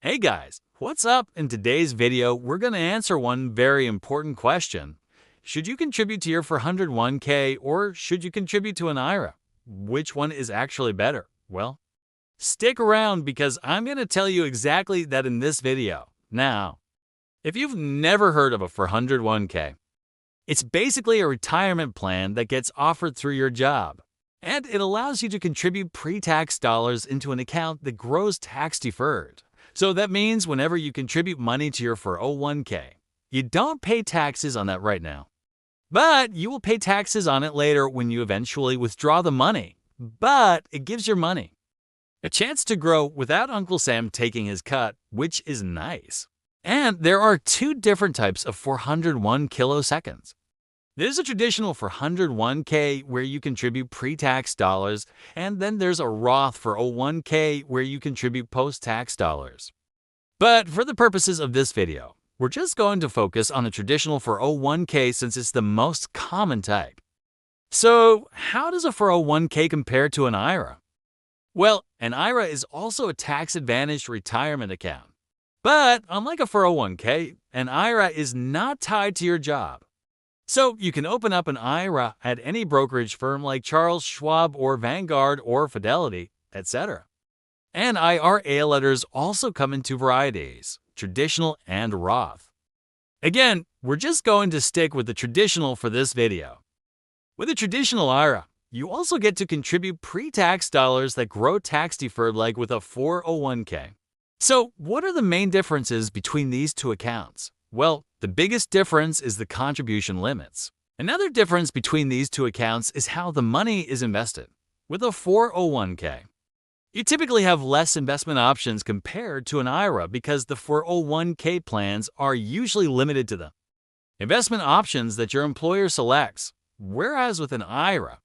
Hey guys, what's up? In today's video, we're going to answer one very important question. Should you contribute to your 401k or should you contribute to an IRA? Which one is actually better? Well, stick around because I'm going to tell you exactly that in this video. Now, if you've never heard of a 401k, it's basically a retirement plan that gets offered through your job. And it allows you to contribute pre-tax dollars into an account that grows tax-deferred. So that means whenever you contribute money to your 401k, you don't pay taxes on that right now. But you will pay taxes on it later when you eventually withdraw the money. But it gives your money a chance to grow without Uncle Sam taking his cut, which is nice. And there are two different types of 401 kiloseconds. There's a traditional 401k where you contribute pre-tax dollars, and then there's a Roth 401k where you contribute post-tax dollars. But for the purposes of this video, we're just going to focus on a traditional 401k since it's the most common type. So how does a 401k compare to an IRA? Well, an IRA is also a tax-advantaged retirement account. But unlike a 401k, an IRA is not tied to your job. So you can open up an IRA at any brokerage firm like Charles Schwab or Vanguard or Fidelity, etc. And IRA letters also come in two varieties, traditional and Roth. Again, we're just going to stick with the traditional for this video. With a traditional IRA, you also get to contribute pre-tax dollars that grow tax-deferred like with a 401k. So what are the main differences between these two accounts? Well, the biggest difference is the contribution limits. Another difference between these two accounts is how the money is invested. With a 401k, you typically have less investment options compared to an IRA because the 401k plans are usually limited to the investment options that your employer selects, whereas with an IRA,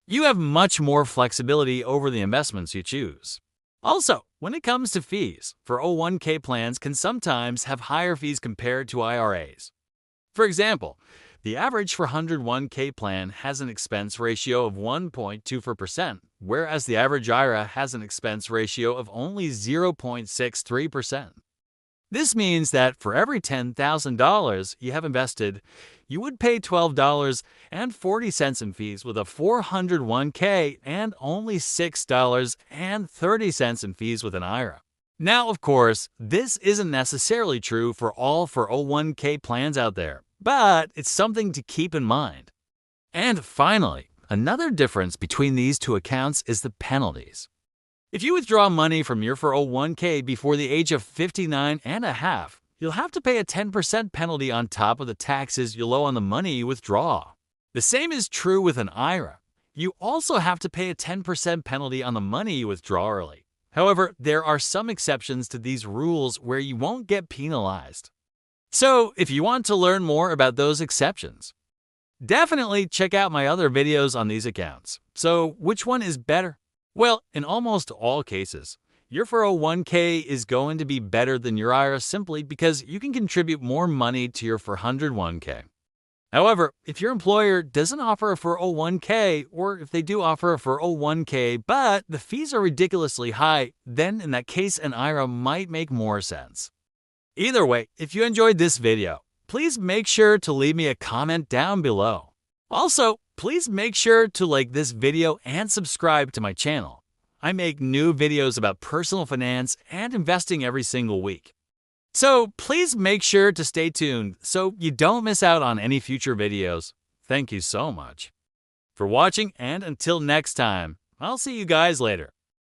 you have much more flexibility over the investments you choose. Also, when it comes to fees, 401k plans can sometimes have higher fees compared to IRAs. For example, the average 401k plan has an expense ratio of 1.24%, whereas the average IRA has an expense ratio of only 0.63%. This means that for every $10,000 you have invested, you would pay $12.40 in fees with a 401k and only $6.30 in fees with an IRA. Now, of course, this isn't necessarily true for all 401k plans out there, but it's something to keep in mind. And finally, another difference between these two accounts is the penalties. If you withdraw money from your 401k before the age of 59 and a half, you'll have to pay a 10% penalty on top of the taxes you'll owe on the money you withdraw. The same is true with an IRA. You also have to pay a 10% penalty on the money you withdraw early. However, there are some exceptions to these rules where you won't get penalized. So, if you want to learn more about those exceptions, definitely check out my other videos on these accounts. So, which one is better? Well, in almost all cases, your 401k is going to be better than your IRA simply because you can contribute more money to your 401k. However, if your employer doesn't offer a 401k, or if they do offer a 401k but the fees are ridiculously high, then in that case an IRA might make more sense. Either way, if you enjoyed this video, please make sure to leave me a comment down below. Also, please make sure to like this video and subscribe to my channel. I make new videos about personal finance and investing every single week. So please make sure to stay tuned so you don't miss out on any future videos. Thank you so much for watching, and until next time, I'll see you guys later.